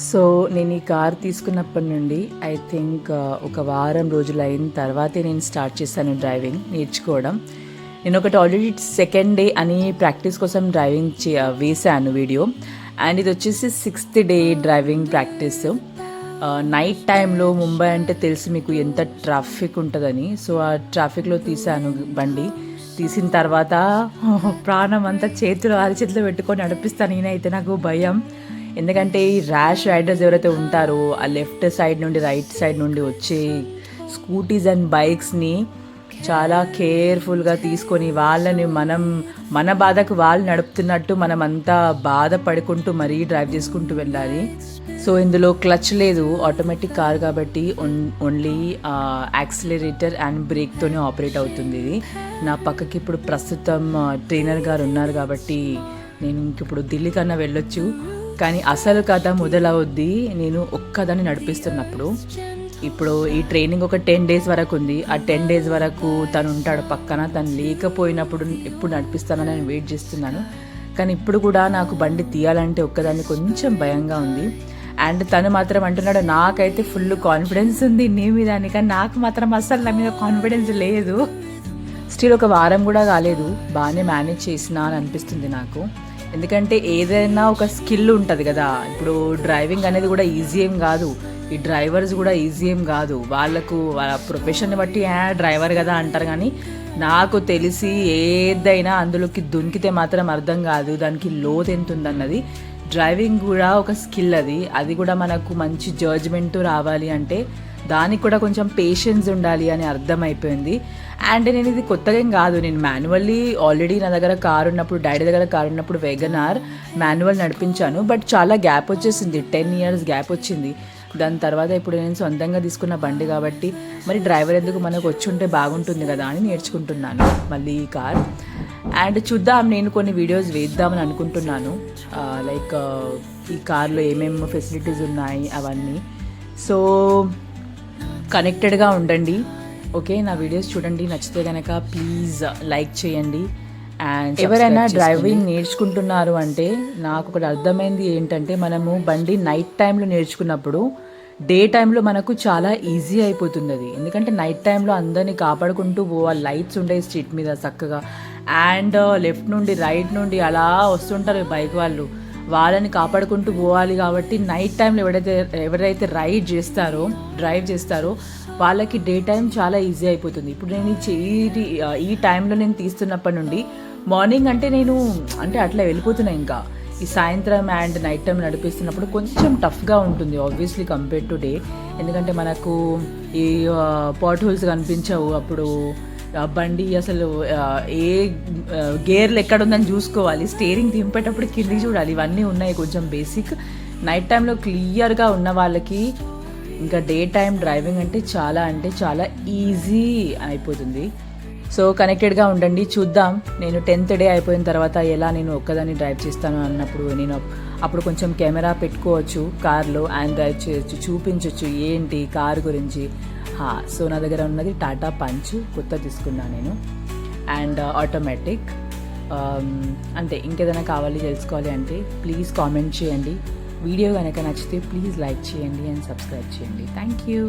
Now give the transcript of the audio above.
So నేను ఈ car తీసుకున్నప్పటి నుండి ఐ థింక్ ఒక వారం రోజులు అయిన తర్వాతే నేను స్టార్ట్ చేశాను డ్రైవింగ్ నేర్చుకోవడం. నేను ఒకటి ఆల్రెడీ సెకండ్ డే అని ప్రాక్టీస్ కోసం డ్రైవింగ్ వేసాను వీడియో. అండ్ ఇది వచ్చేసి 6th day driving practice. Night టైంలో ముంబై అంటే తెలిసి మీకు ఎంత ట్రాఫిక్ ఉంటుందని, సో ఆ ట్రాఫిక్లో తీసాను బండి. తీసిన తర్వాత ప్రాణం అంతా అరచేతిలో పెట్టుకొని నడిపిస్తాను. నేనైతే నాకు భయం, ఎందుకంటే ఈ ర్యాష్ రైడర్స్ ఎవరైతే ఉంటారో ఆ లెఫ్ట్ సైడ్ నుండి రైట్ సైడ్ నుండి వచ్చే స్కూటీస్ అండ్ బైక్స్ని చాలా కేర్ఫుల్గా తీసుకొని వాళ్ళని మన బాధకు వాళ్ళు నడుపుతున్నట్టు మనం అంతా బాధపడుకుంటూ మరీ డ్రైవ్ చేసుకుంటూ వెళ్ళాలి. సో ఇందులో క్లచ్ లేదు, ఆటోమేటిక్ కార్ కాబట్టి ఓన్లీ యాక్సిలరేటర్ అండ్ బ్రేక్తోనే ఆపరేట్ అవుతుంది ఇది. నా పక్కకి ఇప్పుడు ప్రస్తుతం ట్రైనర్ గారు ఉన్నారు కాబట్టి నేను ఇప్పుడు ఢిల్లీ కన్నా వెళ్ళొచ్చు. కానీ అసలు కథ మొదలవుద్ది నేను ఒక్కదాన్ని నడిపిస్తున్నప్పుడు. ఇప్పుడు ఈ ట్రైనింగ్ ఒక 10 days వరకు ఉంది. ఆ 10 days వరకు తను ఉంటాడు పక్కన. తను లేకపోయినప్పుడు ఎప్పుడు నడిపిస్తానని నేను వెయిట్ చేస్తున్నాను. కానీ ఇప్పుడు కూడా నాకు బండి తీయాలంటే ఒక్కదాన్ని కొంచెం భయంగా ఉంది. అండ్ తను మాత్రం అంటున్నాడు నాకైతే ఫుల్ కాన్ఫిడెన్స్ ఉంది నీ మీద అని, కానీ నాకు మాత్రం అస్సలు నా మీద కాన్ఫిడెన్స్ లేదు. స్టిల్ ఒక వారం కూడా కాలేదు, బాగానే మేనేజ్ చేసినా అని అనిపిస్తుంది నాకు. ఎందుకంటే ఏదైనా ఒక స్కిల్ ఉంటుంది కదా. ఇప్పుడు డ్రైవింగ్ అనేది కూడా ఈజీ ఏం కాదు, ఈ డ్రైవర్స్ కూడా ఈజీ ఏం కాదు. వాళ్ళకు వాళ్ళ ప్రొఫెషన్ని బట్టి డ్రైవర్ కదా అంటారు, కానీ నాకు తెలిసి ఏదైనా అందులోకి దునికితే మాత్రం అర్థం కాదు దానికి లోతు ఎంత ఉందన్నది. డ్రైవింగ్ కూడా ఒక స్కిల్, అది కూడా మనకు మంచి జడ్జ్మెంట్ రావాలి అంటే దానికి కూడా కొంచెం పేషెన్స్ ఉండాలి అని అర్థమైపోయింది. అండ్ నేను ఇది కొత్తగా ఏం కాదు, నేను మాన్యువల్లీ ఆల్రెడీ నా దగ్గర కారు ఉన్నప్పుడు, డాడీ దగ్గర కారు ఉన్నప్పుడు వేగనార్ మాన్యువల్ నడిపించాను. బట్ చాలా గ్యాప్ వచ్చేసింది, 10 years గ్యాప్ వచ్చింది. దాని తర్వాత ఇప్పుడు నేను సొంతంగా తీసుకున్న బండి కాబట్టి మరి డ్రైవర్ ఎందుకు మనకు వచ్చి ఉంటే బాగుంటుంది కదా అని నేర్చుకుంటున్నాను మళ్ళీ ఈ కార్. అండ్ చూద్దాం, నేను కొన్ని వీడియోస్ వేద్దామని అనుకుంటున్నాను, లైక్ ఈ కార్లో ఏమేమి ఫెసిలిటీస్ ఉన్నాయి అవన్నీ. సో కనెక్టెడ్గా ఉండండి, ఓకే? నా వీడియోస్ చూడండి, నచ్చితే కనుక ప్లీజ్ లైక్ చేయండి. అండ్ ఎవరైనా డ్రైవింగ్ నేర్చుకుంటున్నారు అంటే నాకు ఒకటి అర్థమైంది ఏంటంటే, మనము బండి నైట్ టైంలో నేర్చుకున్నప్పుడు డే టైంలో మనకు చాలా ఈజీ అయిపోతుంది అది. ఎందుకంటే నైట్ టైంలో అందరినీ కాపాడుకుంటూ పోవాలి, లైట్స్ ఉంటాయి స్ట్రీట్ మీద చక్కగా. అండ్ లెఫ్ట్ నుండి రైట్ నుండి అలా వస్తుంటారు బైక్ వాళ్ళు, వాళ్ళని కాపాడుకుంటూ పోవాలి. కాబట్టి నైట్ టైంలో ఎవరైతే డ్రైవ్ చేస్తారో వాళ్ళకి డే టైం చాలా ఈజీ అయిపోతుంది. ఇప్పుడు నేను ఈ టైంలో నేను తీస్తున్నప్పటి నుండి మార్నింగ్ అంటే అట్లా వెళ్ళిపోతున్నాయి. ఇంకా ఈ సాయంత్రం అండ్ నైట్ టైం నడిపిస్తున్నప్పుడు కొంచెం టఫ్గా ఉంటుంది ఆబ్వియస్లీ కంపేర్ టు డే. ఎందుకంటే మనకు ఈ పాట్ హోల్స్ కనిపించవు, అప్పుడు బండి అసలు ఏ గేర్లు ఎక్కడుందని చూసుకోవాలి, స్టీరింగ్ దింపేటప్పుడు కింది చూడాలి, ఇవన్నీ ఉన్నాయి కొంచెం బేసిక్. నైట్ టైంలో క్లియర్గా ఉన్న వాళ్ళకి ఇంకా డే టైం డ్రైవింగ్ అంటే చాలా ఈజీ అయిపోతుంది. సో కనెక్టెడ్గా ఉండండి, చూద్దాం. నేను 10th day అయిపోయిన తర్వాత ఎలా నేను ఒక్కదాన్ని డ్రైవ్ చేస్తాను అన్నప్పుడు నేను అప్పుడు కొంచెం కెమెరా పెట్టుకోవచ్చు కార్లో అండ్ డ్రైవ్ చేయొచ్చు, చూపించవచ్చు ఏంటి కారు గురించి. సో నా దగ్గర ఉన్నది టాటా పంచ్, కొత్త తీసుకున్నాను నేను, అండ్ ఆటోమేటిక్. అంతే, ఇంకేదైనా కావాలి తెలుసుకోవాలి అంటే ప్లీజ్ కామెంట్ చేయండి. వీడియో కనుక నచ్చితే ప్లీజ్ లైక్ చేయండి అండ్ సబ్స్క్రైబ్ చేయండి. Thank you.